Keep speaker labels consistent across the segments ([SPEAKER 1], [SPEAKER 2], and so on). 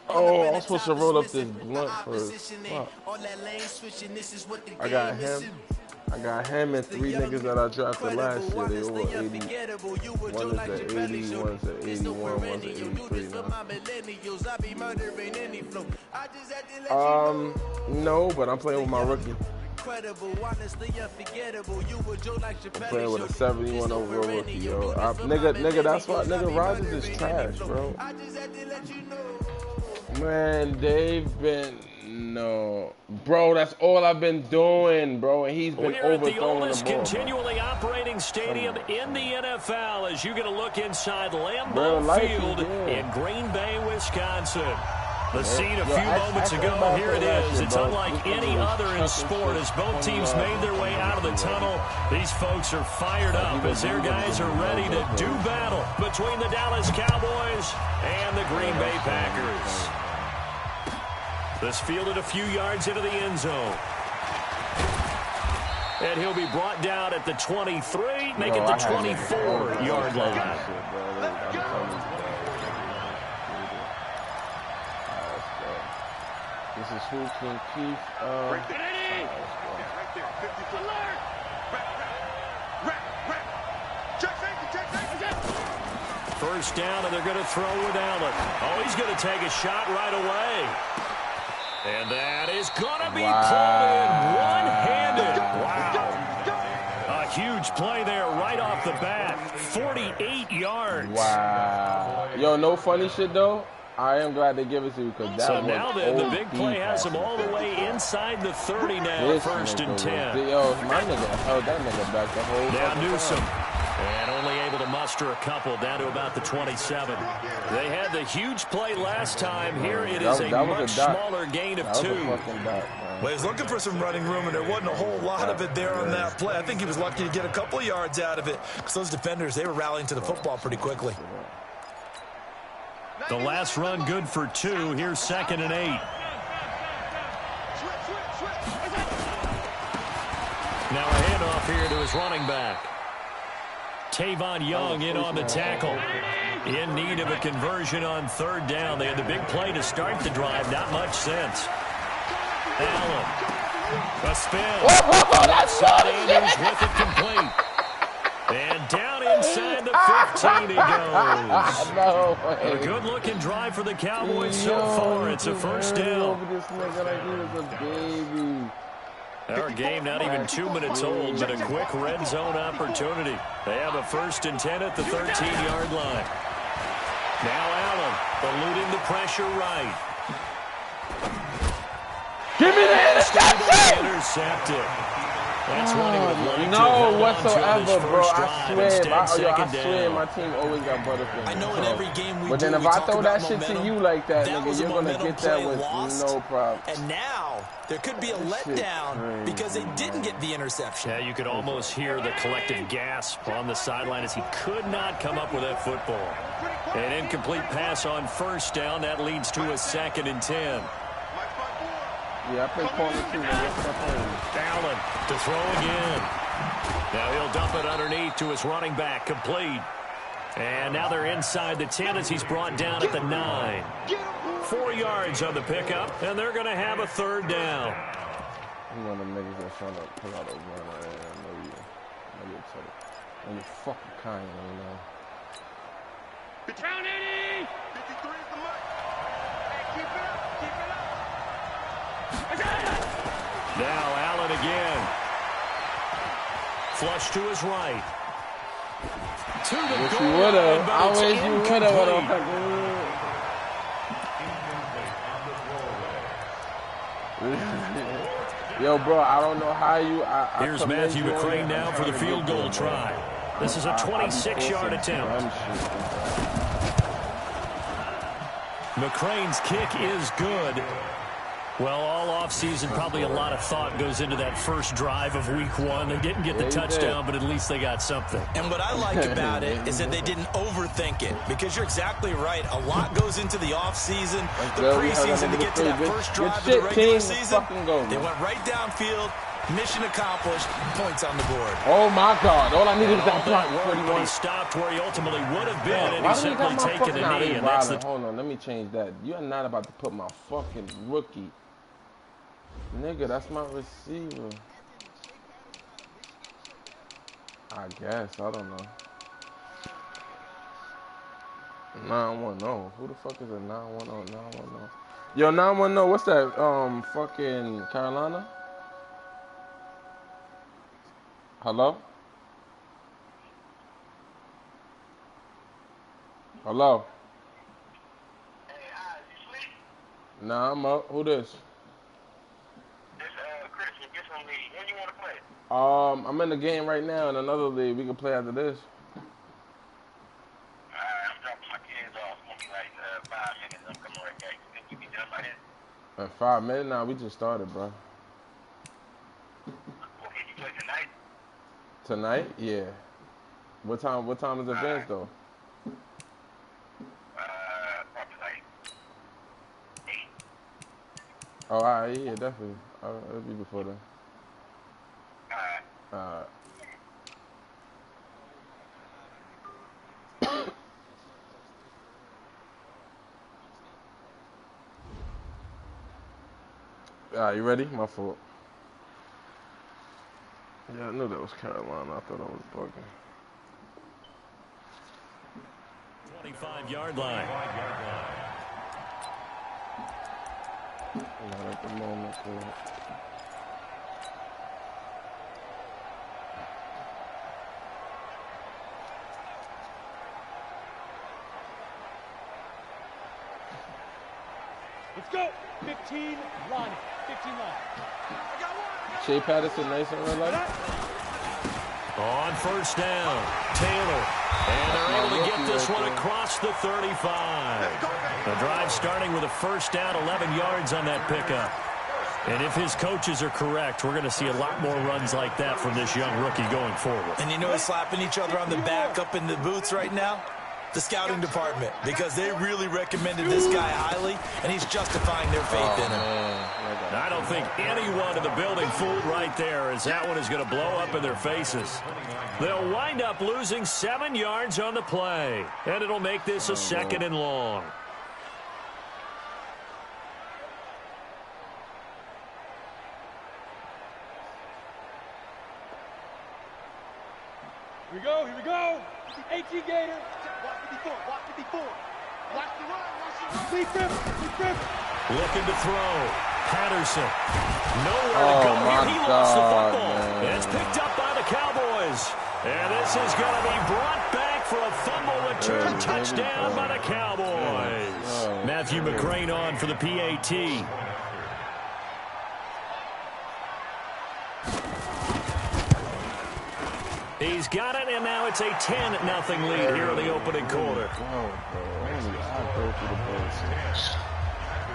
[SPEAKER 1] Oh, I'm supposed to roll up this blunt first. I got him. I got him and 3 niggas that I drafted last year. They over 80. One is at 80, one's at 81, one's at 83 now. No, but I'm playing with my rookie. I'm playing with a 71 overall rookie, yo. Nigga, that's why, nigga, Rodgers is trash, bro. Man, they've been, no. Bro, that's all I've been doing, bro, and he's been overthrowing the ball. We're at the oldest
[SPEAKER 2] continually operating stadium in the NFL as you get a look inside Lambeau Field in Green Bay, Wisconsin. The scene a few moments ago, here it is. It's unlike any other in sport as both teams made their way out of the tunnel. These folks are fired up as their guys are ready to do battle between the Dallas Cowboys and the Green Bay Packers. This fielded a few yards into the end zone. And he'll be brought down at the 23, make it the 24-yard line.
[SPEAKER 1] This is who can keep,
[SPEAKER 3] right there, 50 alert!
[SPEAKER 2] First down, and they're going to throw with Allen. Oh, he's going to take a shot right away. And that is going to be pulled in one-handed. Wow. A huge play there right off the bat. 48 yards.
[SPEAKER 1] Wow. Yo, no funny shit, though. I am glad they give it to you because that
[SPEAKER 2] so now the big play has him all the way inside the 30 now, first and 10.
[SPEAKER 1] Yo, my nigga held that nigga back the whole
[SPEAKER 2] time. Now Newsom. And only able to muster a couple down to about the 27. They had the huge play last time. Here it is a much smaller gain of 2.
[SPEAKER 4] Well, he was looking for some running room, and there wasn't a whole lot of it there on that play. I think he was lucky to get a couple of yards out of it because those defenders, they were rallying to the football pretty quickly.
[SPEAKER 2] The last run good for 2. Here's 2nd and 8. Now a handoff here to his running back. Tavon Young in on the tackle. In need of a conversion on 3rd down. They had the big play to start the drive. Not much sense. Allen. A spin. Outside Andrews with it complete. And down inside the 15 he goes.
[SPEAKER 1] No way.
[SPEAKER 2] A good-looking drive for the Cowboys so far. It's a first down. Our game not even 2 minutes old, but a quick red zone opportunity. They have a 1st and 10 at the 13-yard line. Now Allen eluding the pressure right.
[SPEAKER 1] Give me the interception!
[SPEAKER 2] Intercepted. That's one he would have liked
[SPEAKER 1] no whatsoever, bro. I swear my team always got Butterfield.
[SPEAKER 4] I know in every game
[SPEAKER 1] but then if I throw that shit to you like that, nigga, you're going to get that with no problem.
[SPEAKER 4] And now there could be a letdown because they didn't get the interception.
[SPEAKER 2] Yeah, you could almost hear the collective gasp on the sideline as he could not come up with that football. An incomplete pass on 1st down. That leads to a 2nd and 10.
[SPEAKER 1] Yeah, I play corner too.
[SPEAKER 2] Allen to throw again. Now he'll dump it underneath to his running back. Complete. And now they're inside the 10 as he's brought down at the 9. 4 yards on the pickup, and they're going to have a 3rd down.
[SPEAKER 1] One of them niggas that's trying to pull out a run. Maybe fucking kind, you know.
[SPEAKER 3] Down 80! 53 is the mark. Hey, keep it up, keep it up.
[SPEAKER 2] Now Allen again. Flush to his right. To the goal line, but it's incomplete.
[SPEAKER 1] Yo, bro, I don't know how you...
[SPEAKER 2] Here's Matthew McCrane now for the field goal try. This is a 26-yard attempt. McCrane's kick is good. Well, all offseason, probably a lot of thought goes into that first drive of week 1. They didn't get the touchdown, but at least they got something.
[SPEAKER 4] And what I like about it is that they didn't overthink it, because you're exactly right. A lot goes into the offseason, the preseason to get to that first drive of the regular season. They went right downfield, Mission accomplished. Points on the board.
[SPEAKER 1] Oh, my God. All I needed was that block.
[SPEAKER 2] But he stopped where he ultimately would have been, and he simply taken a knee. And that's
[SPEAKER 1] Hold on, let me change that. You're not about to put my fucking rookie. Nigga, that's my receiver. I guess. I don't know. 910. Who the fuck is a 910? 910. Yo, 910. What's that? Fucking Carolina? Hello? Hello?
[SPEAKER 3] Hey, you sleep?
[SPEAKER 1] Nah, I'm up. Who this?
[SPEAKER 3] This, Chris, get some league. When you want to play?
[SPEAKER 1] I'm in the game right now in another league. We can play after this.
[SPEAKER 3] I'm dropping my kids off. It's going to be like 5 minutes. I'm coming right back. Think you be done by then?
[SPEAKER 1] In 5 minutes? Nah, we just started, bro.
[SPEAKER 3] Okay, you play tonight?
[SPEAKER 1] Tonight? Yeah. What time is the events, though?
[SPEAKER 3] Probably like 8.
[SPEAKER 1] Oh, all right, yeah, definitely. It'll be before then. Alright. Alright, you ready? My fault. Yeah, I knew that was Carolina. I thought I was bugging.
[SPEAKER 2] 25-yard line.
[SPEAKER 1] Not at the moment, cool.
[SPEAKER 5] Let's go. 15 line. 15 line.
[SPEAKER 1] Shea Patterson, nice in real life.
[SPEAKER 2] On first down, Taylor. And they're able to get this one across the 35. The drive starting with a first down, 11 yards on that pickup. And if his coaches are correct, we're going to see a lot more runs like that from this young rookie going forward.
[SPEAKER 4] And you know who's slapping each other on the back up in the booths right now? The scouting department, because they really recommended this guy highly, and he's justifying their faith in him.
[SPEAKER 2] I don't think anyone in the building fooled right there, as that one is going to blow up in their faces. They'll wind up losing 7 yards on the play, and it'll make this a 2nd and long.
[SPEAKER 5] Here we go. Here we go. 18 Gator. Watch 54. Watch 54. Watch the run. Watch the run. Lead grip. Lead grip.
[SPEAKER 2] Looking to throw. Patterson. Nowhere to go here. He lost the football. And it's picked up by the Cowboys. And this is going to be brought back for a fumble return touchdown by the Cowboys. Matthew McCrane on for the PAT. He's got it, and now it's a 10-0 lead here in the opening quarter.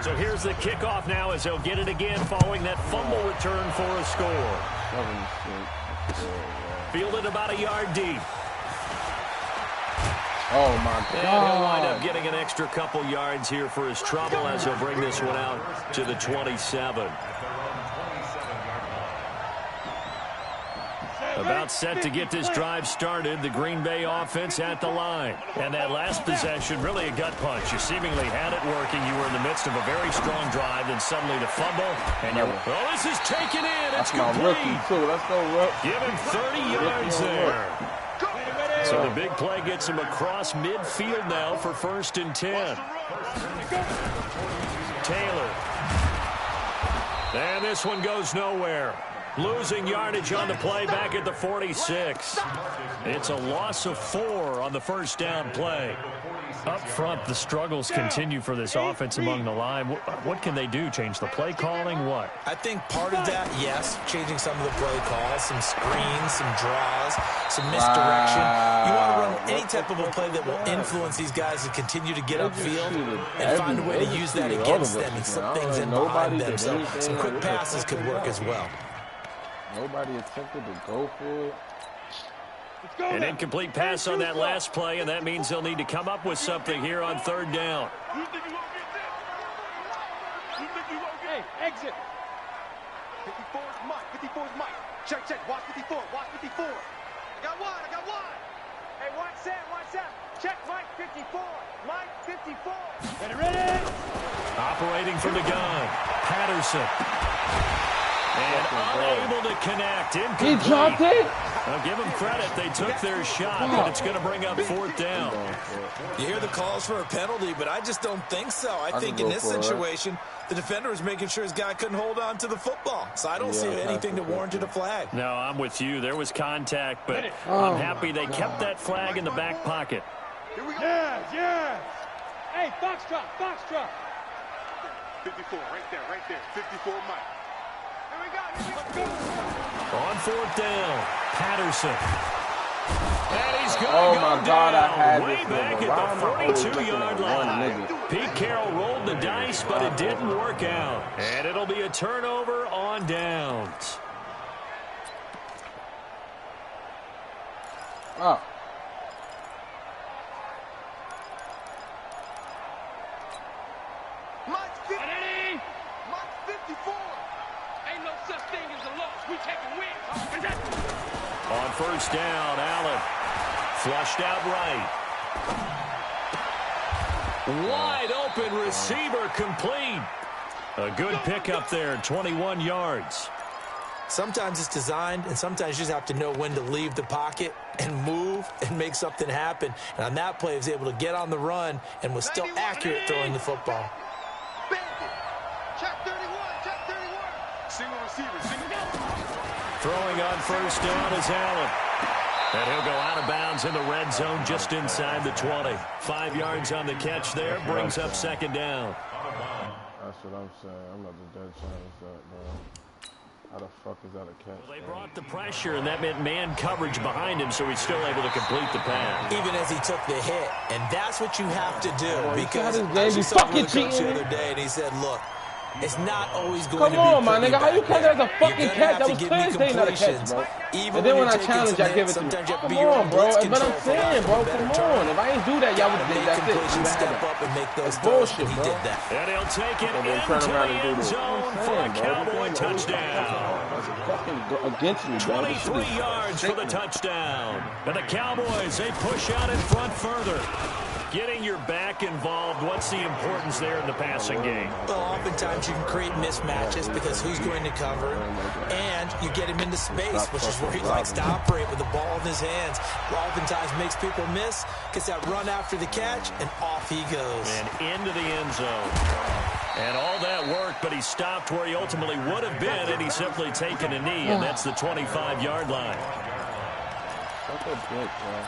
[SPEAKER 2] So here's the kickoff now as they'll get it again following that fumble return for a score. Fielded about a yard deep.
[SPEAKER 1] Oh, my God.
[SPEAKER 2] And he'll wind up getting an extra couple yards here for his trouble as he'll bring this one out to the 27. About set to get this drive started, the Green Bay offense at the line. And that last possession, really a gut punch. You seemingly had it working. You were in the midst of a very strong drive, then suddenly the fumble. And you're, oh, this is taken in. It's complete.
[SPEAKER 1] Let's go, Rook.
[SPEAKER 2] Give him 30 yards there. So the big play gets him across midfield now for 1st and 10. Taylor. And this one goes nowhere. Losing yardage on the play back at the 46. It's a loss of 4 on the first down play. Up front, the struggles continue for this offense among the line. What can they do? Change the play calling? What?
[SPEAKER 4] I think part of that, yes, changing some of the play calls, some screens, some draws, some misdirection. You want to run any type of a play that will influence these guys to continue to get upfield and find a way to use that against them and slip things in behind them. So some quick passes could work as well.
[SPEAKER 1] Nobody attempted to go for it.
[SPEAKER 2] An incomplete pass on that last play, and that means they'll need to come up with something here on 3rd down.
[SPEAKER 5] Hey, exit.
[SPEAKER 3] 54 is Mike. 54 is Mike. Check, check. Watch 54. Watch 54. I got one. I got one. Hey, watch that. Watch that. Check Mike 54. Mike 54.
[SPEAKER 5] Ready, ready.
[SPEAKER 2] Operating from the gun. Patterson. And unable to connect. Incomplete.
[SPEAKER 1] He dropped it?
[SPEAKER 2] I'll give them credit. They took their shot, but it's going to bring up fourth down.
[SPEAKER 4] You hear the calls for a penalty, but I just don't think so. I think in this situation, the defender was making sure his guy couldn't hold on to the football. So I don't see anything that warranted a flag.
[SPEAKER 2] No, I'm with you. There was contact, but I'm happy they kept that flag in the back pocket.
[SPEAKER 3] Here we go.
[SPEAKER 5] Yes, yes. Hey, Foxtrot, Foxtrot.
[SPEAKER 3] 54, right there, 54 Mike. Here we go.
[SPEAKER 2] On fourth down, Patterson. And he's going to
[SPEAKER 1] Oh
[SPEAKER 2] go
[SPEAKER 1] my
[SPEAKER 2] down
[SPEAKER 1] God, I had
[SPEAKER 2] way
[SPEAKER 1] this
[SPEAKER 2] back
[SPEAKER 1] nigga.
[SPEAKER 2] at the
[SPEAKER 1] Why am I always
[SPEAKER 2] 42-yard
[SPEAKER 1] looking at one
[SPEAKER 2] line.
[SPEAKER 1] nigga?
[SPEAKER 2] Pete Carroll rolled the dice, but it didn't work out. And it'll be a turnover on downs.
[SPEAKER 1] Oh.
[SPEAKER 3] Mike 50. Mike 54.
[SPEAKER 5] Ain't no such thing as a loss. We taking wins.
[SPEAKER 2] On first down, Allen flushed out right. Wide open receiver complete. A good pickup there, 21 yards.
[SPEAKER 4] Sometimes it's designed, and sometimes you just have to know when to leave the pocket and move and make something happen. And on that play, he was able to get on the run and was still accurate throwing the football.
[SPEAKER 3] Check 31. Check 31. Single receiver.
[SPEAKER 2] Throwing on first down is Allen. And he'll go out of bounds in the red zone just inside the 20. 5 yards on the catch there, brings up second down.
[SPEAKER 1] That's what I'm saying. I'm not the dead challenge that, bro. How the fuck is that a catch?
[SPEAKER 2] Well, they brought the pressure, and that meant man coverage behind him, so he's still able to complete the pass.
[SPEAKER 4] Even as he took the hit. And that's what you have to do. Because
[SPEAKER 1] You
[SPEAKER 4] fucking
[SPEAKER 1] fucking
[SPEAKER 4] the
[SPEAKER 1] cheating.
[SPEAKER 4] other day, and he said, look, it's not always going to be
[SPEAKER 1] Come on, my
[SPEAKER 4] pretty
[SPEAKER 1] nigga. How you
[SPEAKER 4] back
[SPEAKER 1] catch
[SPEAKER 4] there.
[SPEAKER 1] that as a fucking
[SPEAKER 4] You're
[SPEAKER 1] catch?
[SPEAKER 4] gonna
[SPEAKER 1] That
[SPEAKER 4] have
[SPEAKER 1] was
[SPEAKER 4] to give me
[SPEAKER 1] Thursday, not a catch,
[SPEAKER 4] completions.
[SPEAKER 1] bro.
[SPEAKER 4] Even
[SPEAKER 1] And then when I
[SPEAKER 4] you're taking
[SPEAKER 1] challenge,
[SPEAKER 4] some
[SPEAKER 1] I give it
[SPEAKER 4] hits,
[SPEAKER 1] to you.
[SPEAKER 4] sometimes you have to be
[SPEAKER 1] Come
[SPEAKER 4] your
[SPEAKER 1] on,
[SPEAKER 4] own
[SPEAKER 1] bro.
[SPEAKER 4] blitz
[SPEAKER 1] But I'm
[SPEAKER 4] control for lack
[SPEAKER 1] saying,
[SPEAKER 4] of a
[SPEAKER 1] bro,
[SPEAKER 4] better
[SPEAKER 1] come
[SPEAKER 4] term.
[SPEAKER 1] on. If I ain't do that, y'all would
[SPEAKER 4] Gotta
[SPEAKER 1] think
[SPEAKER 4] make
[SPEAKER 1] that's it. You
[SPEAKER 4] completions,
[SPEAKER 1] had
[SPEAKER 4] step
[SPEAKER 1] that.
[SPEAKER 4] up and make those
[SPEAKER 1] That's
[SPEAKER 4] throws,
[SPEAKER 1] bullshit,
[SPEAKER 4] and he
[SPEAKER 1] bro.
[SPEAKER 4] did that.
[SPEAKER 2] And he'll take it
[SPEAKER 1] And then
[SPEAKER 2] into
[SPEAKER 1] turn
[SPEAKER 2] the
[SPEAKER 1] around and do
[SPEAKER 2] end
[SPEAKER 1] this.
[SPEAKER 2] zone for a Cowboy touchdown.
[SPEAKER 1] Fucking against me, bro.
[SPEAKER 2] 23 yards for the touchdown. And the Cowboys, they push out in front further. Getting your back involved, what's the importance there in the passing game?
[SPEAKER 4] Well, oftentimes you can create mismatches because who's going to cover, and you get him into space, which is where he likes to operate with the ball in his hands. Oftentimes makes people miss, gets that run after the catch, and off he goes.
[SPEAKER 2] And into the end zone. And all that worked, but he stopped where he ultimately would have been, and he's simply taken a knee, and that's the 25-yard line.
[SPEAKER 1] Suck a dick, bro.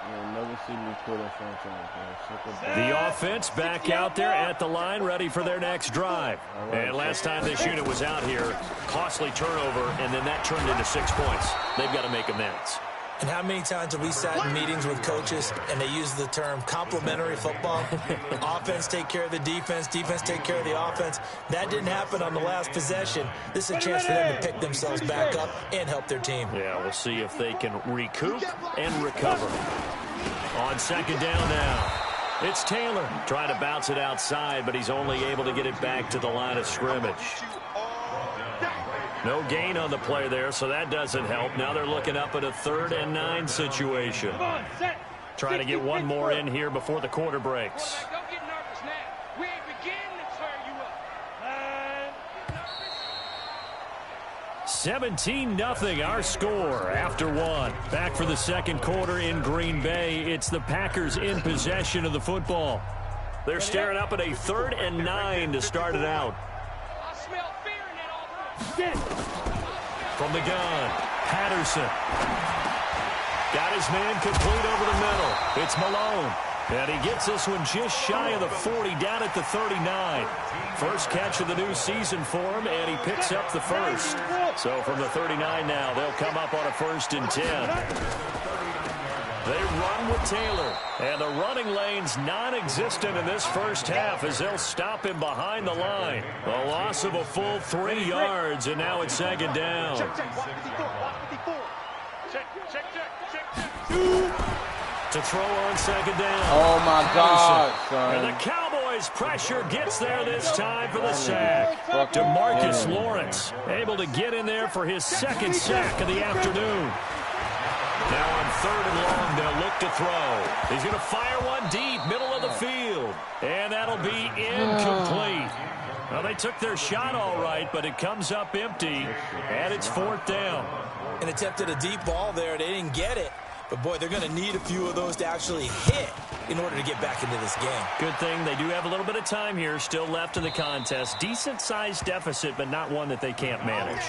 [SPEAKER 1] You'll never see me quit a franchise, bro. Suck a dick.
[SPEAKER 2] The offense back out there at the line, ready for their next drive. And last time this unit was out here, costly turnover, and then that turned into 6 points. They've got to make amends.
[SPEAKER 4] And how many times have we sat in meetings with coaches and they use the term complementary football? Offense take care of the defense, defense take care of the offense. That didn't happen on the last possession. This is a chance for them to pick themselves back up and help their team.
[SPEAKER 2] Yeah, we'll see if they can recoup and recover. On second down now, it's Taylor trying to bounce it outside, but he's only able to get it back to the line of scrimmage. No gain on the play there, so that doesn't help. Now they're looking up at a 3rd and 9 situation.
[SPEAKER 5] Come on, set.
[SPEAKER 2] Trying to get one more in here before the quarter breaks.
[SPEAKER 5] Don't get nervous now. We ain't beginning to tear you up.
[SPEAKER 2] 17-0 our score after one. Back for the second quarter in Green Bay. It's the Packers in possession of the football. They're staring up at a 3rd and 9 to start it out.
[SPEAKER 5] I smell fear in that offense.
[SPEAKER 2] From the gun, Patterson. Got his man complete over the middle. It's Malone. And he gets this one just shy of the 40, down at the 39. First catch of the new season for him, and he picks up the first. So from the 39 now, they'll come up on a 1st and 10. They run with Taylor, and the running lane's non-existent in this first half as they'll stop him behind the line. A loss of a full 3 yards, and now it's second down.
[SPEAKER 3] Check, check. Watch 54. Watch 54.
[SPEAKER 5] Check, check, check, check.
[SPEAKER 2] To throw on second down.
[SPEAKER 1] Oh, my God,
[SPEAKER 2] And
[SPEAKER 1] son.
[SPEAKER 2] the Cowboys boys. Pressure gets there this time for the sack. DeMarcus Lawrence able to get in there for his second sack of the afternoon. Now on 3rd and long, they'll look to throw. He's going to fire one deep, middle of the field. And that'll be incomplete. Well, they took their shot all right, but it comes up empty, and it's 4th down.
[SPEAKER 4] And attempted a deep ball there. They didn't get it. But, boy, they're going to need a few of those to actually hit in order to get back into this game.
[SPEAKER 2] Good thing they do have a little bit of time here still left in the contest. Decent-sized deficit, but not one that they can't manage.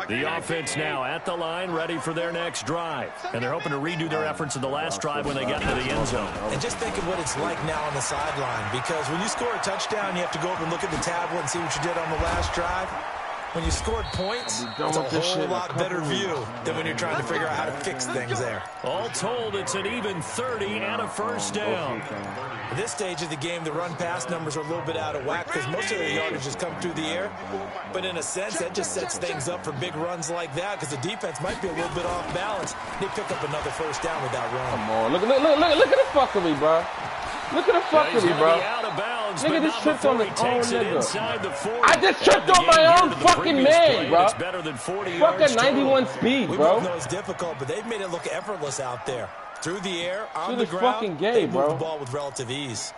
[SPEAKER 2] The offense now at the line, ready for their next drive. And they're hoping to redo their efforts in the last drive when they got into the end zone.
[SPEAKER 4] And just think of what it's like now on the sideline, because when you score a touchdown, you have to go over and look at the tablet and see what you did on the last drive. When you scored points, it's a whole lot better view than when you're trying to figure out how to fix things there.
[SPEAKER 2] All told, it's an even 30 and a first down.
[SPEAKER 4] At this stage of the game, the run-pass numbers are a little bit out of whack because most of the yardage has come through the air. But in a sense, that just sets things up for big runs like that because the defense might be a little bit off balance. They pick up another first down with that run.
[SPEAKER 1] Come on, look at the fuckery, bro. Look at the fuckery, bro. Nigga just tripped on his own nigga. I just tripped on my own fucking man, bro. Fucking 91 speed,
[SPEAKER 4] we
[SPEAKER 1] bro.
[SPEAKER 4] both know it's difficult, but they've made it look effortless out there. Through the air, on the ground,
[SPEAKER 1] fucking gay,
[SPEAKER 4] they move
[SPEAKER 1] bro.
[SPEAKER 4] the ball with relative ease.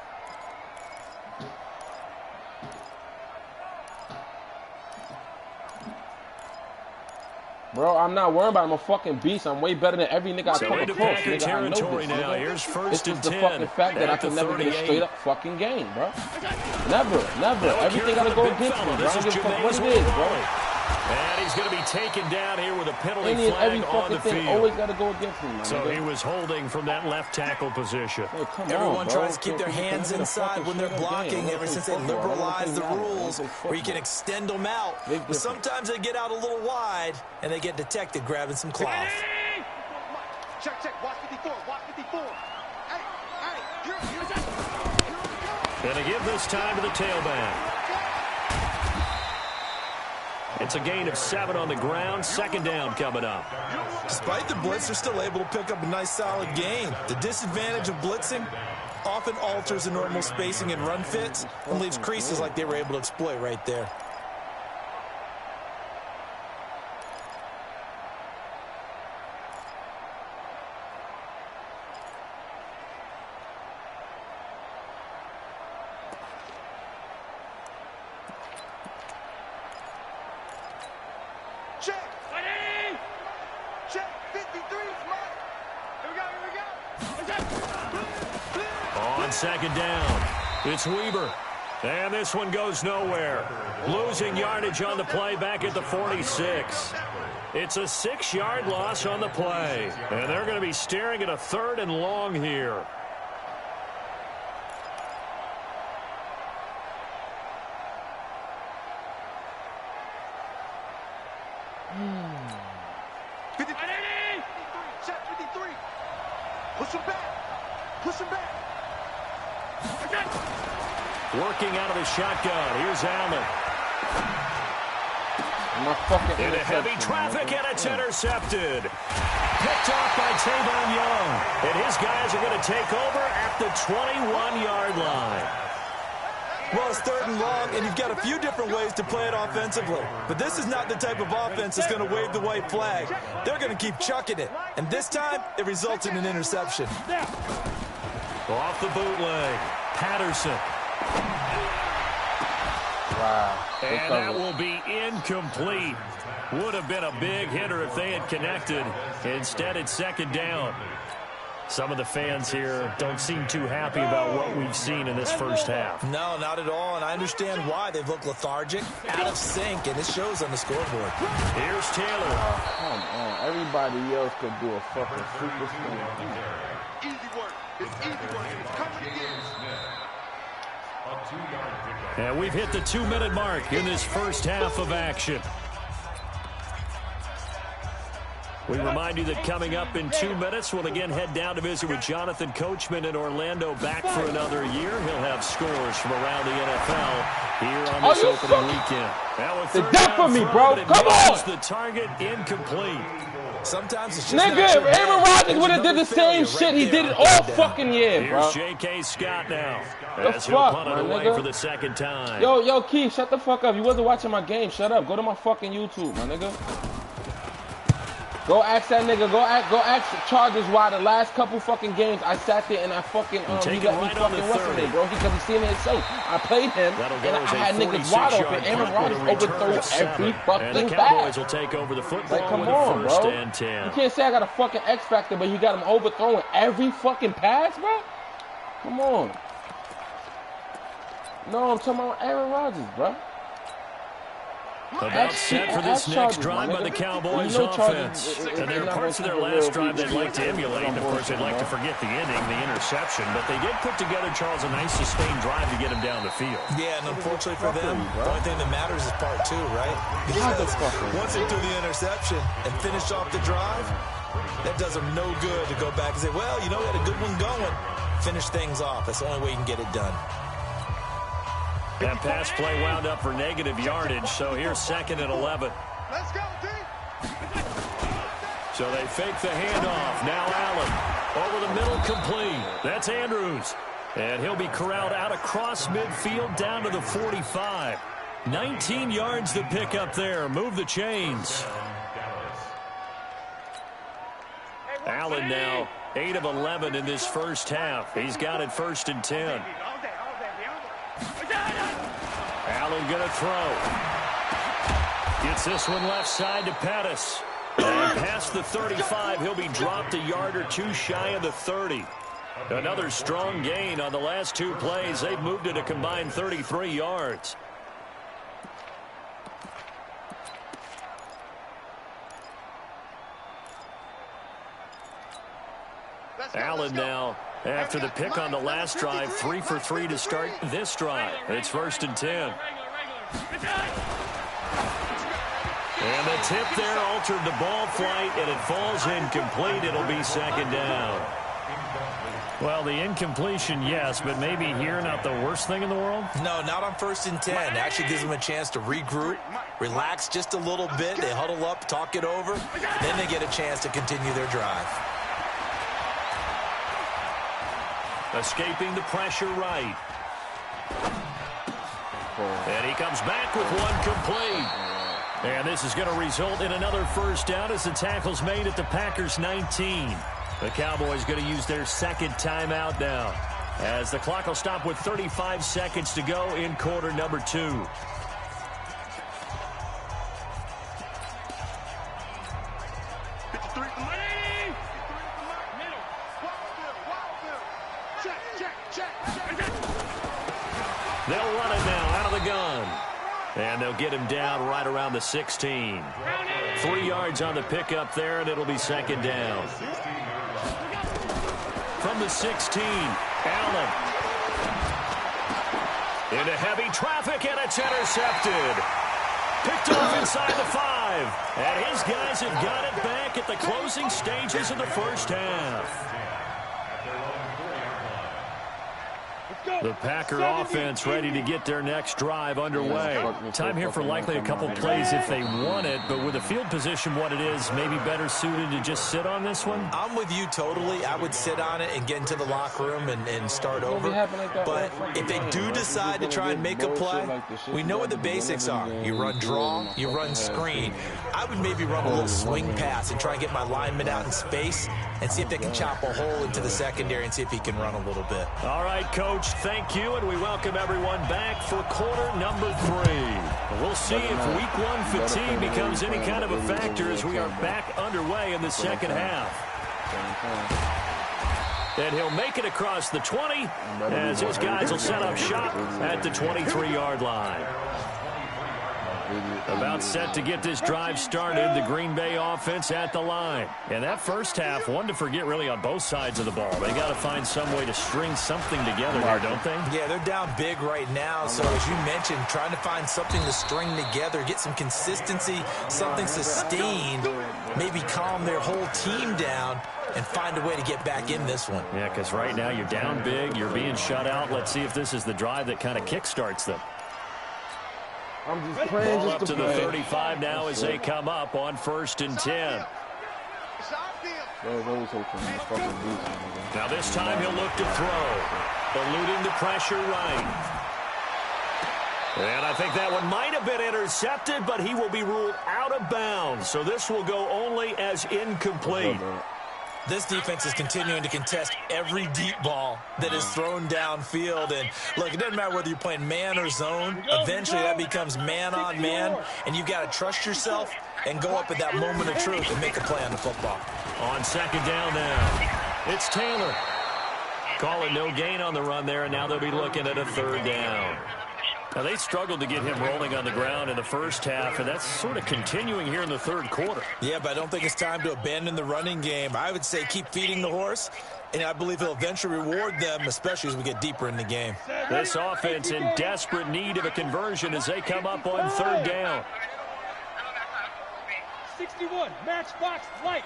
[SPEAKER 1] Bro, I'm not worried about him. I'm a fucking beast. I'm way better than every nigga I come across. Nigga, I know this,
[SPEAKER 2] now.
[SPEAKER 1] nigga.
[SPEAKER 2] Here's first
[SPEAKER 1] it's
[SPEAKER 2] and
[SPEAKER 1] just
[SPEAKER 2] 10
[SPEAKER 1] the fucking fact that I can never get a straight up fucking game, bro. Never. Everything gotta go against me, bro. I don't give a fuck what it is, bro.
[SPEAKER 2] And he's going to be taken down here with a penalty
[SPEAKER 1] Any and every
[SPEAKER 2] flag on the
[SPEAKER 1] fucking thing
[SPEAKER 2] field.
[SPEAKER 1] always gotta go against me, man.
[SPEAKER 2] So he was holding from that left tackle position.
[SPEAKER 1] Hey,
[SPEAKER 4] Everyone tries to keep their hands inside when they're blocking ever since they liberalized the rules where you can extend them out. But sometimes they get out a little wide and they get detected grabbing some cloth.
[SPEAKER 3] Check, watch 54, watch 54.
[SPEAKER 2] Going to give this time to the tailback. It's a gain of 7 on the ground. 2nd down coming up.
[SPEAKER 4] Despite the blitz, they're still able to pick up a nice solid gain. The disadvantage of blitzing often alters the normal spacing and run fits and leaves creases like they were able to exploit right there.
[SPEAKER 3] Check, 53, Mike. Here we go.
[SPEAKER 2] On 2nd down, it's Weber. And this one goes nowhere. Losing yardage on the play back at the 46. It's a 6-yard loss on the play. And they're going to be staring at a 3rd and long here.
[SPEAKER 3] Check 53. Push him back.
[SPEAKER 2] Working out of the shotgun. Here's Allen. Into heavy traffic, and it's intercepted. Picked off by Tavon Young. And his guys are going to take over at the 21-yard line.
[SPEAKER 4] Well, it's 3rd and long, and you've got a few different ways to play it offensively. But this is not the type of offense that's going to wave the white flag. They're going to keep chucking it. And this time, it results in an interception.
[SPEAKER 2] Off the bootleg. Patterson.
[SPEAKER 1] Wow.
[SPEAKER 2] And that will be incomplete. Would have been a big hitter if they had connected. Instead, it's 2nd down. Some of the fans here don't seem too happy about what we've seen in this first half.
[SPEAKER 4] No, not at all, and I understand why. They've looked lethargic, out of sync, and it shows on the scoreboard.
[SPEAKER 2] Here's Taylor.
[SPEAKER 1] Come on. Everybody else could do a fucking super spin.
[SPEAKER 3] Easy work. It's easy work. It's coming again.
[SPEAKER 2] And we've hit the 2-minute mark in this first half of action. We remind you that coming up in 2 minutes, we'll again head down to visit with Jonathan Coachman in Orlando, back for another year. He'll have scores from around the NFL here on this opening weekend.
[SPEAKER 1] The death for me, bro. Come on.
[SPEAKER 2] The target incomplete.
[SPEAKER 4] Sometimes it's just
[SPEAKER 1] nigga, if Aaron Rodgers would have did the same shit, he did it all fucking year, bro.
[SPEAKER 2] Here's J.K. Scott now.
[SPEAKER 1] The fuck, my nigga?
[SPEAKER 2] For the second time.
[SPEAKER 1] Yo, Keith, shut the fuck up. You wasn't watching my game. Shut up. Go to my fucking YouTube, my nigga. Go ask that nigga. Go ask Chargers why the last couple fucking games I sat there and I fucking he let me fucking wrestle it, bro. Because he's seen it himself. I played him and I had niggas wide open. Aaron Rodgers overthrew every fucking pass.
[SPEAKER 2] Will take over the football.
[SPEAKER 1] Like, come on, bro. You can't say I got a fucking X factor, but you got him overthrowing every fucking pass, bro. Come on. No, I'm talking about Aaron Rodgers, bro.
[SPEAKER 2] About set for this next drive by the Cowboys offense. And there are parts of their last drive they'd like to emulate. Of course, they'd like to forget the ending, the interception. But they did put together, Charles, a nice sustained drive to get him down the field.
[SPEAKER 4] Yeah, and unfortunately for them, the only thing that matters is part two, right? Because once they do the interception and finish off the drive, that does them no good to go back and say, well, you know, we had a good one going. Finish things off. That's the only way you can get it done.
[SPEAKER 2] That pass play wound up for negative yardage, so here's 2nd and 11.
[SPEAKER 3] Let's go, D.
[SPEAKER 2] So they fake the handoff. Now Allen over the middle, complete. That's Andrews. And he'll be corralled out across midfield down to the 45. 19 yards to pick up there. Move the chains. Allen now 8 of 11 in this first half. He's got it 1st and 10. Allen going to throw. Gets this one left side to Pettis. And past the 35, he'll be dropped a yard or two shy of the 30. Another strong gain on the last 2 plays. They've moved it a combined 33 yards. Allen now, after the pick on the last drive, 3 for 3 to start this drive. It's 1st and 10. And the tip there altered the ball flight, and it falls incomplete. It'll be 2nd down. Well, the incompletion, yes, but maybe here not the worst thing in the world?
[SPEAKER 4] No, not on 1st and 10. It actually gives them a chance to regroup, relax just a little bit. They huddle up, talk it over. Then they get a chance to continue their drive.
[SPEAKER 2] Escaping the pressure right. And he comes back with one complete. And this is going to result in another 1st down as the tackle's made at the Packers' 19. The Cowboys going to use their 2nd timeout now, as the clock will stop with 35 seconds to go in quarter number 2. They'll run it now out of the gun. And they'll get him down right around the 16. 3 yards on the pickup there, and it'll be 2nd down. From the 16, Allen. Into heavy traffic, and it's intercepted. Picked off inside the 5. And his guys have got it back at the closing stages of the first half. The Packer offense ready to get their next drive underway. Time here for likely a couple plays if they want it, but with the field position what it is, maybe better suited to just sit on this one?
[SPEAKER 4] I'm with you totally. I would sit on it and get into the locker room and start over. But if they do decide to try and make a play, we know what the basics are. You run draw, you run screen. I would maybe run a little swing pass and try and get my lineman out in space and see if they can chop a hole into the secondary and see if he can run a little bit.
[SPEAKER 2] All right, Coach, thank you, and we welcome everyone back for quarter number 3. We'll see if week 1 fatigue becomes any kind of a factor as we are back underway in the second half. And he'll make it across the 20 as his guys will set up shop at the 23-yard line. About set to get this drive started, the Green Bay offense at the line. And that first half, one to forget really on both sides of the ball. They got to find some way to string something together here, don't they?
[SPEAKER 4] Yeah, they're down big right now. So as you mentioned, trying to find something to string together, get some consistency, something sustained, maybe calm their whole team down and find a way to get back in this one.
[SPEAKER 2] Yeah, because right now you're down big, you're being shut out. Let's see if this is the drive that kind of kickstarts them.
[SPEAKER 1] I'm just praying
[SPEAKER 2] Ball
[SPEAKER 1] just
[SPEAKER 2] up to the 35 now as they
[SPEAKER 1] it.
[SPEAKER 2] come up on 1st and 10. Now this time he'll look to throw. Eluding the pressure right. And I think that one might have been intercepted, but he will be ruled out of bounds. So this will go only as incomplete.
[SPEAKER 4] This defense is continuing to contest every deep ball that is thrown downfield. And, look, it doesn't matter whether you're playing man or zone. Eventually that becomes man on man, and you've got to trust yourself and go up at that moment of truth and make a play on the football.
[SPEAKER 2] On 2nd down now, it's Taylor. Call it no gain on the run there, and now they'll be looking at a 3rd down. Now, they struggled to get him rolling on the ground in the first half, and that's sort of continuing here in the 3rd quarter.
[SPEAKER 4] Yeah, but I don't think it's time to abandon the running game. I would say keep feeding the horse, and I believe he'll eventually reward them, especially as we get deeper in the game.
[SPEAKER 2] This offense in desperate need of a conversion as they come up on 3rd down.
[SPEAKER 5] 61, matchbox light.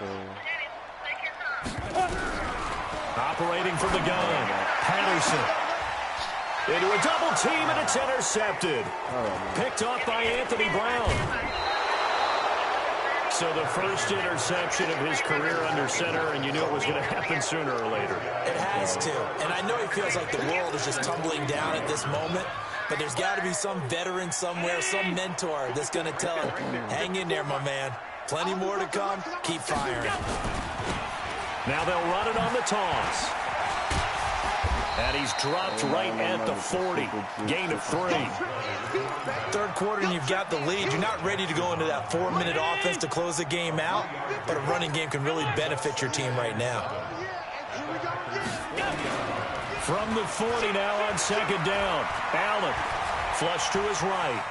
[SPEAKER 2] Operating from the gun, Patterson. Into a double team, and it's intercepted. Picked off by Anthony Brown. So the first interception of his career under center, and you knew it was going to happen sooner or later.
[SPEAKER 4] It has to. And I know he feels like the world is just tumbling down at this moment, but there's got to be some veteran somewhere, some mentor that's going to tell him, hang in there, my man. Plenty more to come. Keep firing.
[SPEAKER 2] Now they'll run it on the toss. And he's dropped right at the 40. Gain of 3.
[SPEAKER 4] 3rd quarter, and you've got the lead. You're not ready to go into that 4-minute offense to close the game out, but a running game can really benefit your team right now.
[SPEAKER 2] From the 40 now on 2nd down. Allen, flush to his right.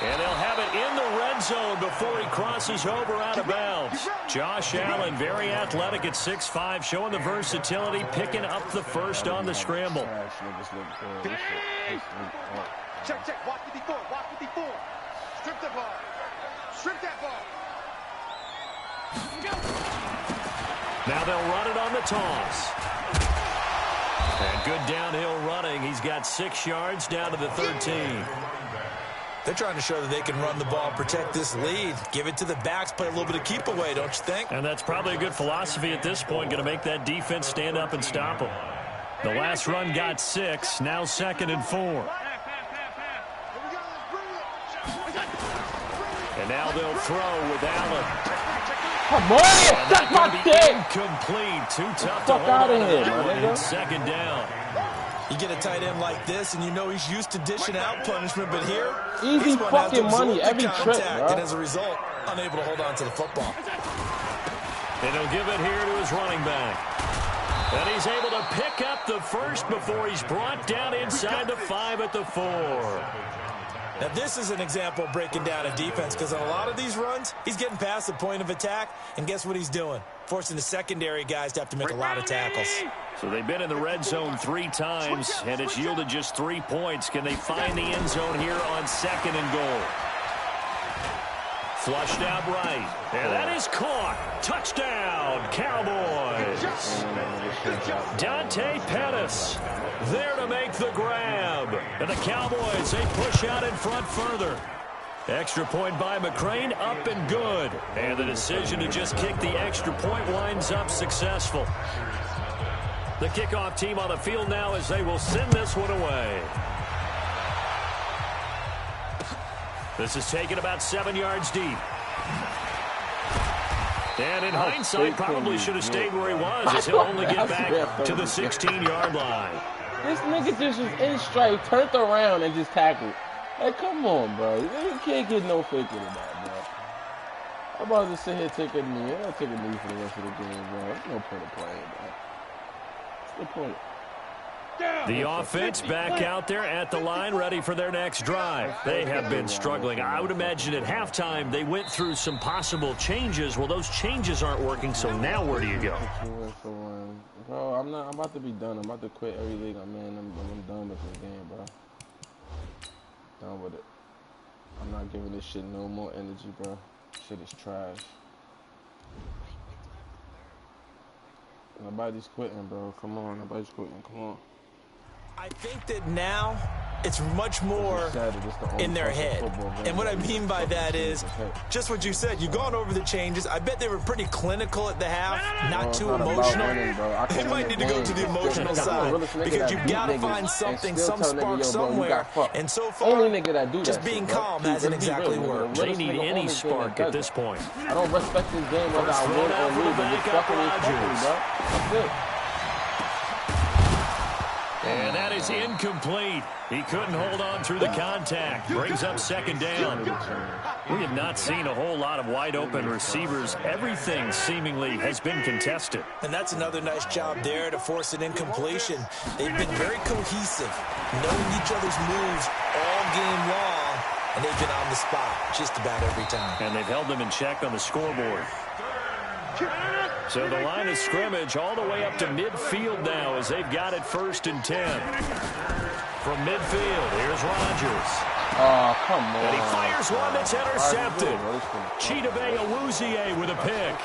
[SPEAKER 2] And they'll have it in the red zone before he crosses over out of bounds. Josh Allen, very athletic at 6'5", showing the versatility, picking up the first on the scramble.
[SPEAKER 3] Check, check. Watch 54. Watch 54. Strip the ball. Strip that ball.
[SPEAKER 2] Now they'll run it on the toss. And good downhill running. He's got 6 yards down to the 13.
[SPEAKER 4] They're trying to show that they can run the ball, protect this lead, give it to the backs, play a little bit of keep away, don't you think?
[SPEAKER 2] And that's probably a good philosophy at this point, going to make that defense stand up and stop them. The last run got 6, now 2nd and 4. And now they'll throw with Allen.
[SPEAKER 1] Come on, suck my dick!
[SPEAKER 2] Incomplete, too tough to hold on to that one. And 2nd down.
[SPEAKER 4] You get a tight end like this, and you know he's used to dishing out punishment, but here,
[SPEAKER 1] easy
[SPEAKER 4] he's going to have to
[SPEAKER 1] fucking money
[SPEAKER 4] absorb
[SPEAKER 1] every
[SPEAKER 4] the
[SPEAKER 1] trip,
[SPEAKER 4] contact,
[SPEAKER 1] bro.
[SPEAKER 4] and as a result, unable to hold on to the football.
[SPEAKER 2] And he'll give it here to his running back. And he's able to pick up the first before he's brought down inside the 5 at the 4.
[SPEAKER 4] Now, this is an example of breaking down a defense, because on a lot of these runs, he's getting past the point of attack, and guess what he's doing? Forcing the secondary guys to have to make a lot of tackles.
[SPEAKER 2] So they've been in the red zone 3 times, and it's yielded just 3 points. Can they find the end zone here on 2nd and goal? Flushed out right. And that is caught. Touchdown, Cowboys. Dante Pettis there to make the grab. And the Cowboys, they push out in front further. Extra point by McCrane, up and good. And the decision to just kick the extra point winds up successful. The kickoff team on the field now as they will send this one away. This is taken about 7 yards deep. And in hindsight, probably should have stayed where he was, as he'll only get back to the 16-yard line.
[SPEAKER 1] This nigga just was in strike, turned around, and just tackled. Hey, come on, bro. You can't get no faking in that, bro. I'm about to sit here taking a knee. I'm not taking a knee for the rest of the game, bro. There's no point of playing, bro. What's the point?
[SPEAKER 2] The offense back out there at the line, ready for their next drive. They have been struggling. I would imagine at halftime they went through some possible changes. Well, those changes aren't working, so now where do you go?
[SPEAKER 1] Bro, I'm about to be done. I'm about to quit every league I'm in. I'm done with this game, bro. Done with it. I'm not giving this shit no more energy, bro. Shit is trash. Nobody's quitting, bro. Come on, nobody's quitting. Come on.
[SPEAKER 4] I think that now it's much more in their head. And what I mean by that is just what you said. You've gone over the changes. I bet they were pretty clinical at the half, not too emotional. They might need to go to the emotional side because you've got to find something, some spark somewhere. And so far, just being calm hasn't exactly worked.
[SPEAKER 2] They need any spark at this point.
[SPEAKER 1] I don't respect this game whether I win or lose. It's fucking respect, bro. That's it.
[SPEAKER 2] And that is incomplete. He couldn't hold on through the contact. Brings up second down. We have not seen a whole lot of wide-open receivers. Everything seemingly has been contested.
[SPEAKER 4] And that's another nice job there to force an incompletion. They've been very cohesive, knowing each other's moves all game long, and they've been on the spot just about every time.
[SPEAKER 2] And they've held them in check on the scoreboard. So the line of scrimmage all the way up to midfield now as they've got it 1st and 10. From midfield, here's Rodgers.
[SPEAKER 1] Oh, come on.
[SPEAKER 2] And he fires one that's intercepted. Chidobe Awuzie with a pick.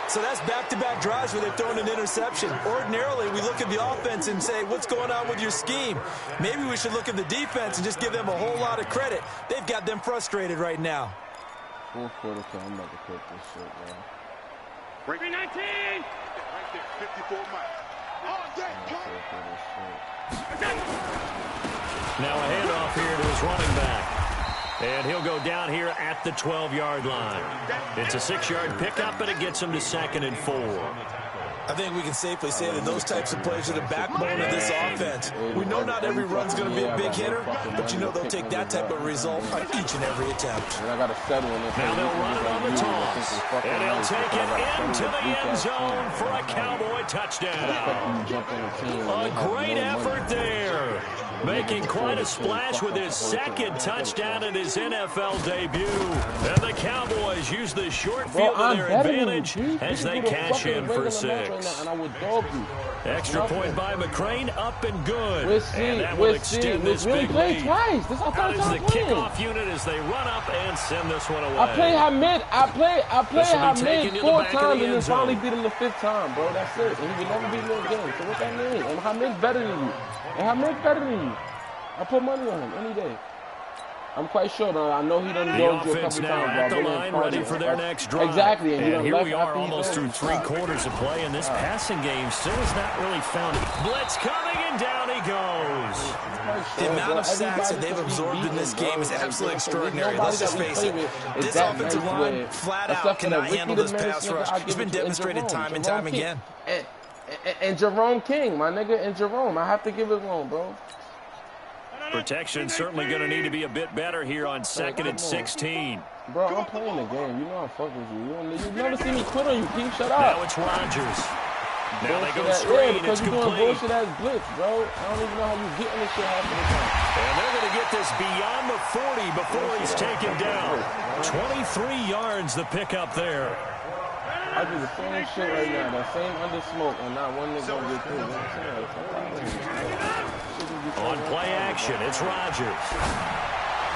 [SPEAKER 4] So that's back-to-back drives where they've thrown an interception. Ordinarily, we look at the offense and say, what's going on with your scheme? Maybe we should look at the defense and just give them a whole lot of credit. They've got them frustrated right now.
[SPEAKER 1] Fourth quarter, I'm about to quit this shit, man.
[SPEAKER 3] Break 19! Right there, 54 miles. Oh, yeah,
[SPEAKER 2] Now a handoff here to his running back. And he'll go down here at the 12-yard line. It's a 6-yard pickup, and it gets him to 2nd and 4.
[SPEAKER 4] I think we can safely say that those types of plays are the backbone of this offense. We know not every run's going to be a big hitter, but you know they'll take that type of result on each and every attempt.
[SPEAKER 2] Now they'll run it on the toss, and he'll take it into the end zone for a Cowboy touchdown. A great effort there. Making quite a splash with his 2nd touchdown in his NFL debut. And the Cowboys use the short field to their advantage as they cash in for 6. Extra point by McCrane, up and good. And that will extend this big lead. That is the kickoff unit as they run up and send this one away.
[SPEAKER 1] I play Hamid. I play Hamid 4 times and then finally beat him the 5th time, bro. That's it. And he would never beat me again. So what that mean? And Hamid's better than you. And Hamid's better than you. I put money on him any day. I'm quite sure, though. I know he done goes you a couple
[SPEAKER 2] now
[SPEAKER 1] times.
[SPEAKER 2] At the line, ready for their next drive.
[SPEAKER 1] Exactly.
[SPEAKER 2] And here we are almost through 3 quarters of play, and this passing game still has not really found it. Blitz coming, and down he goes.
[SPEAKER 4] The amount of sacks that they've absorbed in this game is absolutely extraordinary. Let's just face it. This offensive line flat out cannot handle this pass rush. It's been demonstrated time and time again.
[SPEAKER 1] And Jerome King, my nigga, and Jerome. I have to give it wrong, bro.
[SPEAKER 2] Protection certainly going to need to be a bit better here on 2nd and 16.
[SPEAKER 1] Bro, I'm playing the game. You know I'm fucking with you. You never see me quit on you, Keith. Shut up.
[SPEAKER 2] Now it's Rodgers. Now they go straight.
[SPEAKER 1] Because
[SPEAKER 2] it's
[SPEAKER 1] you're doing
[SPEAKER 2] complete.
[SPEAKER 1] bullshit-ass blitz, bro. I don't even know how you getting this shit half of the time.
[SPEAKER 2] And they're going to get this beyond the 40 before he's taken down. 23 yards the pickup there.
[SPEAKER 1] I do the same shit right now. That same under smoke, and not one nigga gonna get through. You know what I'm saying?
[SPEAKER 2] On play action, it's Rodgers.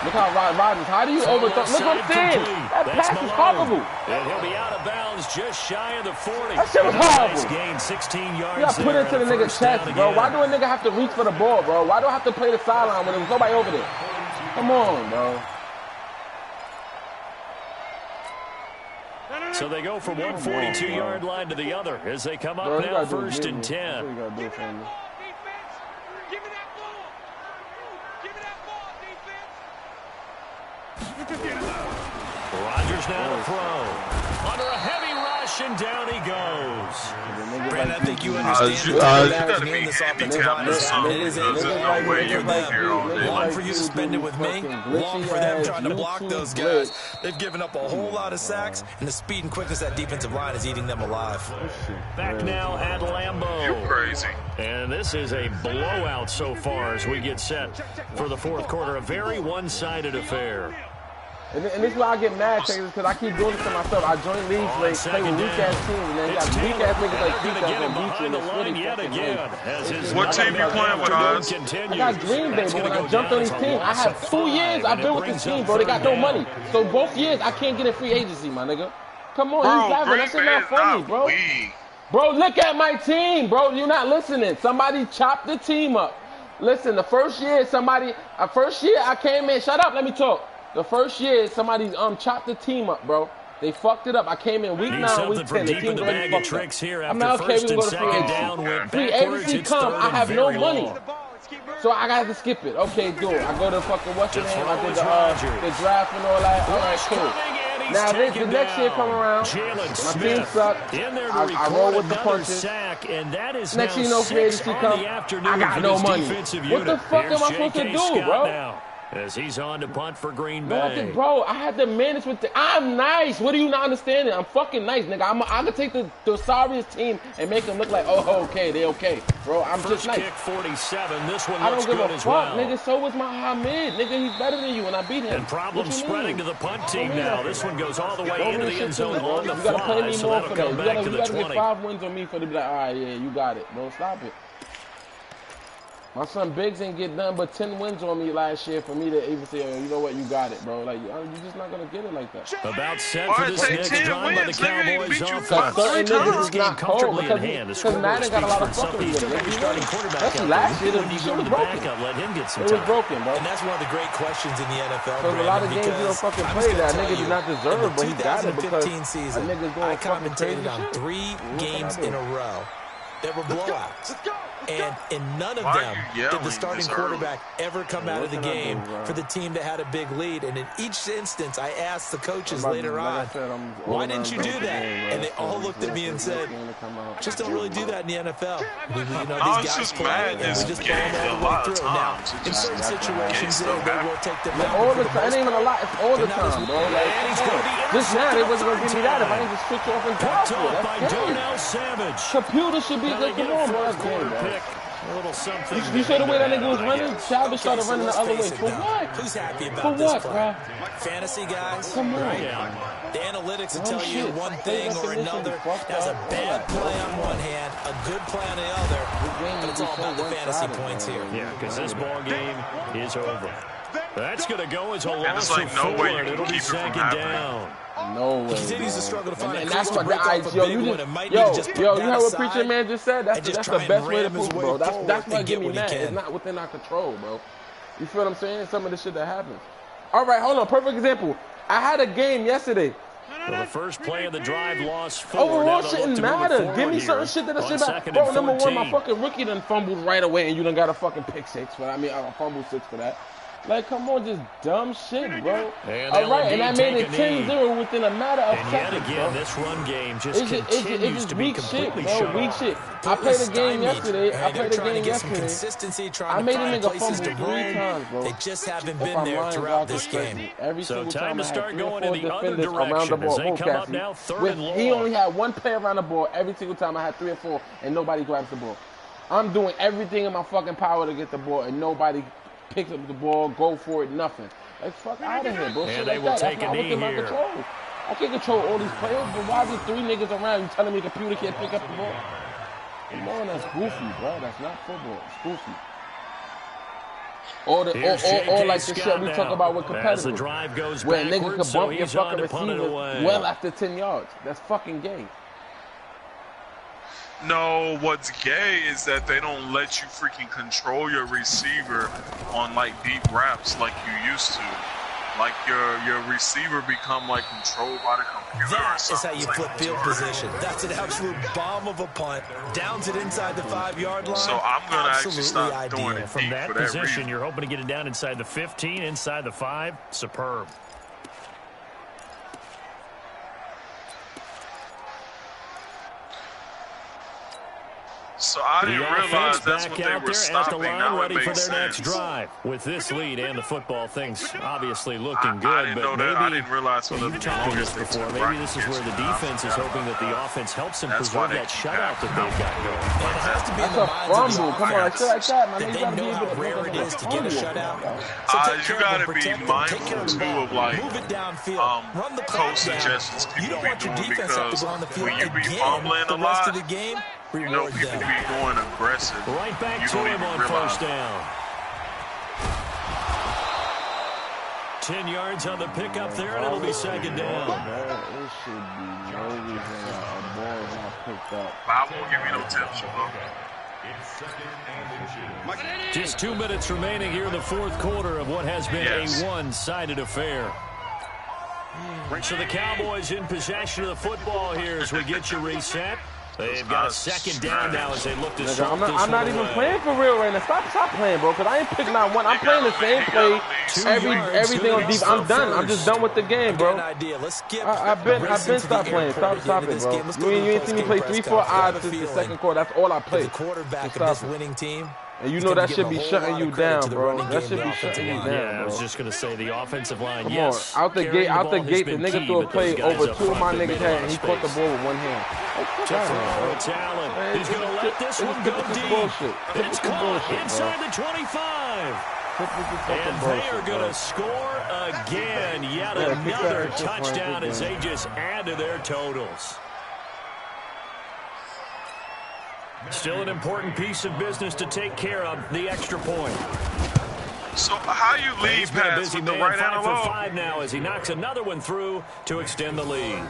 [SPEAKER 1] Look how Rodgers, how do you overthrow? Look what I'm saying. That pass is horrible.
[SPEAKER 2] And he'll be out of bounds just shy of the 40.
[SPEAKER 1] That shit was horrible.
[SPEAKER 2] Nice gain, 16 yards.
[SPEAKER 1] You gotta put it to the nigga's chest, bro. Why do a nigga have to reach for the ball, bro? Why do I have to play the sideline when there's nobody over there? Come on, bro.
[SPEAKER 2] So they go from one 42-yard line to the other as they come up now 1st and 10. Rodgers now to throw. Under a heavy rush, and down he goes.
[SPEAKER 4] Brandon, I think you understand the gotta be this offensive line. It is no way you're there all day. Long for you to spend it with me. Long for them trying to block those guys. They've given up a whole lot of sacks, and the speed and quickness of that defensive line is eating them alive.
[SPEAKER 2] Back now at Lambeau.
[SPEAKER 6] You're crazy.
[SPEAKER 2] And this is a blowout so far as we get set for the 4th quarter. A very one-sided affair.
[SPEAKER 1] And this is why I get mad, Taylor, because I keep doing this to myself. I join leagues, like, play with weak-ass teams, and then you got weak-ass niggas like Keith that's going to beat you, and it's really fucking late.
[SPEAKER 6] What team you playing with, Oz?
[SPEAKER 1] I got Green Bay, but when I jumped on these teams, I have 2 years I've been with this team, bro. They got no money. So both years, I can't get a free agency, my nigga. Come on, he's laughing. That shit not funny, bro. Bro, look at my team, bro. You're not listening. Somebody chopped the team up. Listen, the first year I came in. Shut up, let me talk. The first year somebody chopped the team up, bro. They fucked it up. I came in week 9, week 10. The team's already fucked up. I'm not okay. We can go to free agency. I have no money. So I got to skip it. Okay, do it. I go to fucking what's the name? I did the draft and all that. All right, cool. Now the next year come around, my team sucked. I roll with the punches. Next thing you know, free agency come, I got no money. What the fuck am I supposed to do, bro?
[SPEAKER 2] As he's on to punt for Green Bay.
[SPEAKER 1] Bro, I had to manage with I'm nice. What are you not understanding? I'm fucking nice, nigga. I could take the sorriest team and make them look like, oh, okay, they okay. Bro, I'm just nice.
[SPEAKER 2] Kick 47. This one
[SPEAKER 1] I don't
[SPEAKER 2] looks
[SPEAKER 1] give
[SPEAKER 2] good
[SPEAKER 1] a
[SPEAKER 2] as
[SPEAKER 1] fuck,
[SPEAKER 2] well.
[SPEAKER 1] nigga. So was my Hamid. Nigga, he's better than you, and I beat him.
[SPEAKER 2] And problem spreading to the punt team now. This one goes all the way into the end zone on the
[SPEAKER 1] fly. You gotta play me more for that. You gotta get 5 wins on me for to be like, all right, yeah, you got it, bro. Stop it. My son Biggs ain't get nothing but 10 wins on me last year for me to even say, oh, you know what, you got it, bro. Like, you're just not going to get it like that.
[SPEAKER 2] About set for this next drive by the Cowboys offense.
[SPEAKER 1] Certain niggas is not cold
[SPEAKER 2] comfortably in hand.
[SPEAKER 1] because Madden got a lot of fuckery with it. That's last year. The shit was broken.
[SPEAKER 2] Let him get some
[SPEAKER 1] time. It was broken, bro.
[SPEAKER 4] And that's one of the great questions in the NFL.
[SPEAKER 1] Because a lot of games you don't fucking play that. Nigga do not deserve, but he got it because
[SPEAKER 4] season,
[SPEAKER 1] a nigga's going
[SPEAKER 4] I commentated on 3 games in a row that were blowouts. And in none of them did the starting quarterback ever come out of the game for the team that had a big lead. And in each instance, I asked the coaches later on, why didn't you do that? And they all looked at me and said, just don't really do that in the NFL. These guys play, and we just ball all the way through. Now, in certain situations, they will take them out.
[SPEAKER 1] All the time. It ain't even a lot. It's all the time, bro. Like, just now, they wasn't going to give me that if I didn't just switch off and pass it. That's game. Computer should be good. Come on, bro. That's game, bro.
[SPEAKER 2] A little something.
[SPEAKER 1] You saw the way that nigga was running? Chavez started running the other way. For what?
[SPEAKER 4] Who's happy about this play? Fantasy guys?
[SPEAKER 1] Come on.
[SPEAKER 4] The analytics will tell you one thing or another. That's a bad play on one hand, a good play on the other. But it's all about the fantasy points here.
[SPEAKER 2] Yeah, because this ball game is over. That's going to go as a loss of 4. It'll be second down.
[SPEAKER 1] No way.
[SPEAKER 4] He continues to struggle to find
[SPEAKER 1] and that's what the idea. You heard what Preacher Man just said? That's the best way to move, bro. That's what get me mad. It's not within our control, bro. You feel what I'm saying? Some of the shit that happens. All right, hold on. Perfect example. I had a game yesterday.
[SPEAKER 2] Well, the first play of the drive lost 4.
[SPEAKER 1] Overall shouldn't matter. Give me certain shit that I should have. Bro, number 1, my fucking rookie done fumbled right away, and you done got a fucking pick 6. But I mean, I fumbled 6 for that. Like, come on, just dumb shit, bro. All right, and I made it 10-0 within a matter of seconds,
[SPEAKER 2] bro. Again, this run game just continues to be completely
[SPEAKER 1] shit, bro. Weak shit. I played a game yesterday. I made a nigga fumble 3 times, bro.
[SPEAKER 4] They just haven't been there throughout this game.
[SPEAKER 2] So time to start going in the other direction as they come up now 3rd and long.
[SPEAKER 1] He only had 1 player around the ball every single time. I had 3 or 4, and nobody grabs the ball. I'm doing everything in my fucking power to get the ball, and nobody picks up the ball, go for it, nothing. Like, fuck out of here, bro.
[SPEAKER 2] And they will take a knee here.
[SPEAKER 1] I can't control all these players, but why is there 3 niggas around you telling me the computer can't pick up the ball? Come on, that's goofy, bro. That's not football. It's goofy. Or like the shit we talk about with competitors. Where a nigga can bump your fucking receiver well after 10 yards. That's fucking gay.
[SPEAKER 6] No, what's gay is that they don't let you freaking control your receiver on like deep routes like you used to. Like your receiver become like controlled by the computer.
[SPEAKER 4] That is how you flip field position. That's an absolute bomb of a punt down to the inside the 5-yard line.
[SPEAKER 6] So I'm gonna actually stop doing it
[SPEAKER 2] from that
[SPEAKER 6] for that
[SPEAKER 2] position.
[SPEAKER 6] reason.
[SPEAKER 2] You're hoping to get it down inside the 15, inside the 5. Superb.
[SPEAKER 6] So I didn't realize that's what they were stopping. Now it makes sense.
[SPEAKER 2] Next drive. With this lead and the football, things obviously looking good.
[SPEAKER 6] I didn't know that. I didn't realize for the longest
[SPEAKER 2] before. Maybe this is where the defense is hoping that the offense helps them preserve that shutout that they've got going.
[SPEAKER 4] It has to be in the minds of the offense that they know how rare it is to get a shutout. So
[SPEAKER 6] you got to be mindful too of like
[SPEAKER 4] move it downfield. Run the
[SPEAKER 6] coach suggestions people be doing because when you be fumbling a lot, you know people be going aggressive.
[SPEAKER 2] Right back
[SPEAKER 6] you
[SPEAKER 2] to
[SPEAKER 6] don't
[SPEAKER 2] him
[SPEAKER 6] even
[SPEAKER 2] on
[SPEAKER 6] realize.
[SPEAKER 2] first down. 10 yards on the pickup there, and it'll be second down.
[SPEAKER 1] It should be no reason a ball is not picked up.
[SPEAKER 6] I won't give you no tips, bro.
[SPEAKER 2] Just 2 minutes remaining here in the fourth quarter of what has been a one-sided affair. So the Cowboys in possession of the football here as we get you reset. They've got a second down now as they look to start this
[SPEAKER 1] I'm not even playing for real right now. Stop playing, bro, because I ain't picking out one. I'm playing the same play, everything on deep. I'm done. I'm just done with the game, bro. I've been stopped playing. Stop it, bro. You ain't seen me play 3-4 odds since the second quarter. That's all I play.
[SPEAKER 4] The quarterback of this winning team.
[SPEAKER 1] And you know that should be shutting you down, bro. That should be shutting you down,
[SPEAKER 2] Yeah, I was just going to say the offensive line,
[SPEAKER 1] Come on. Out the gate, the nigga threw a play over 2 of my niggas' head, and he caught the ball with one hand.
[SPEAKER 2] Allen. He's going to let this one go deep. It's caught inside the 25. And they are going to score again. Yet another touchdown as they just add to their totals. Still an important piece of business to take care of, the extra point.
[SPEAKER 6] So how you lead pass with the right hand alone?
[SPEAKER 2] 5 for 5 now as he knocks another one through to extend the lead.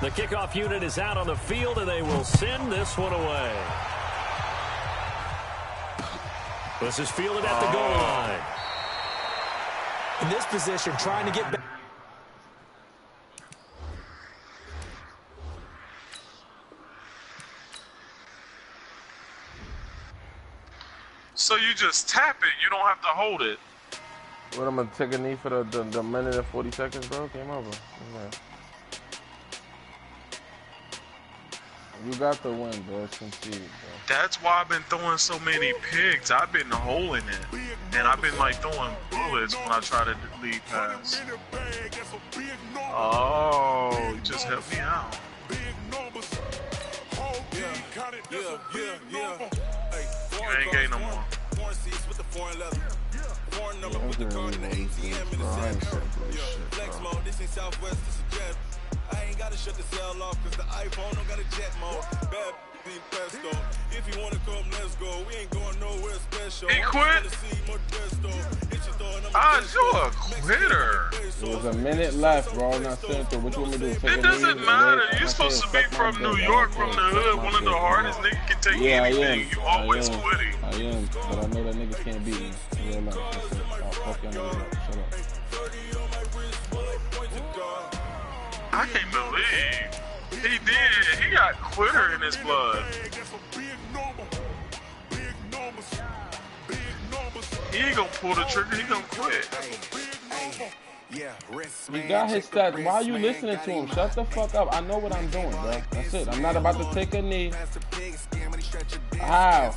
[SPEAKER 2] The kickoff unit is out on the field, and they will send this one away. This is fielded at the goal line.
[SPEAKER 4] In this position, trying to get back.
[SPEAKER 6] So you just tap it. You don't have to hold it.
[SPEAKER 1] What, I'm going to take a knee for the minute and 40 seconds, bro? Game over. Yeah. You got the win, bro. Concede, bro.
[SPEAKER 6] That's why I've been throwing so many picks. I've been holding it. And I've been, like, throwing bullets when I try to lead pass. Oh, you just helped me out. You ain't getting no more. I ain't gotta shut the cell off cause the iPhone don't got a jet mode. Bad pesto. If you wanna come, let's go. We ain't going nowhere special. He quit? You're a quitter.
[SPEAKER 1] There's a minute left, bro. I'm not saying to what you want me to do.
[SPEAKER 6] It doesn't matter. You're supposed to be from New York, from the hood. One of the hardest niggas can take anything. You always quitting.
[SPEAKER 1] I am, but I know that niggas can't beat me. In real life. Fuck y'all niggas up. Shut up.
[SPEAKER 6] I can't believe he did. He got quitter in his blood. He ain't gonna pull the trigger. He gonna quit.
[SPEAKER 1] He got his stats. Why are you listening to him? Shut the fuck up. I know what I'm doing, bro. That's it. I'm not about to take a knee. How?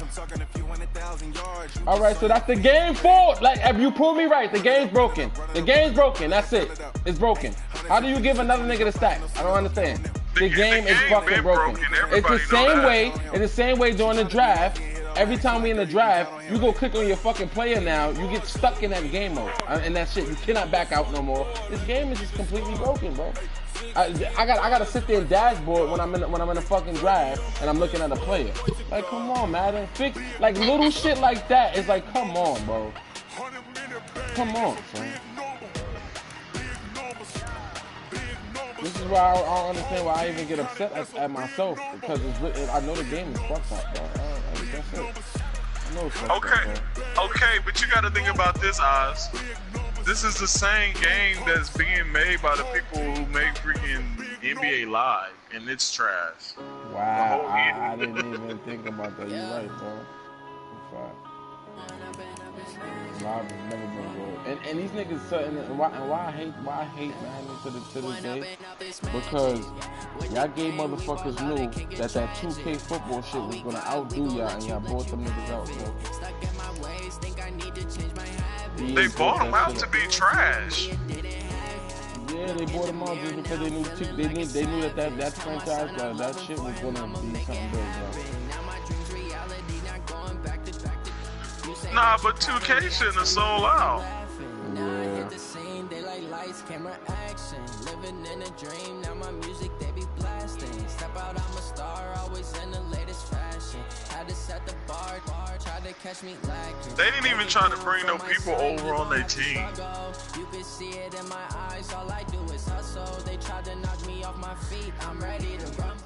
[SPEAKER 1] All right, so that's the game fault. Like, if you prove me right, the game's broken. The game's broken. That's it. It's broken. How do you give another nigga the stats? I don't understand. The game is fucking broken. It's the same way. It's the same way during the draft. Every time we in the draft, you go click on your fucking player now, you get stuck in that game mode. And that shit, you cannot back out no more. This game is just completely broken, bro. I gotta sit there and dashboard when I'm in a fucking draft and I'm looking at a player. Like, come on, Madden. Fix like little shit like that. It's like, come on, bro. Come on, son. This is why I don't understand why I even get upset at myself, because I know the game is fucked up, bro. That's it. I know it's fucked up, bro.
[SPEAKER 6] Okay, but you gotta think about this, Oz. This is the same game that's being made by the people who make freaking NBA Live, and it's trash.
[SPEAKER 1] Wow, I didn't even think about that. You're right, bro. Live has never been good. And these niggas, and why I hate Madden to this day, because y'all gay motherfuckers knew that 2K football shit was gonna outdo y'all, and y'all bought them niggas out, bro.
[SPEAKER 6] They bought them out to be trash.
[SPEAKER 1] Yeah, they bought them out just because they knew that franchise, that shit was gonna be something big, bro. Nah,
[SPEAKER 6] but 2K shouldn't have sold out.
[SPEAKER 1] Yeah.
[SPEAKER 7] camera action, living in a dream. Now my music they be blasting. Step out, I'm a star, always in the latest fashion. Had to set the bar, try to catch me lacking.
[SPEAKER 6] They didn't even try to bring no people over on their team.
[SPEAKER 7] You can see it in my eyes, all I do is hustle. They tried to knock me off my feet, I'm ready to run.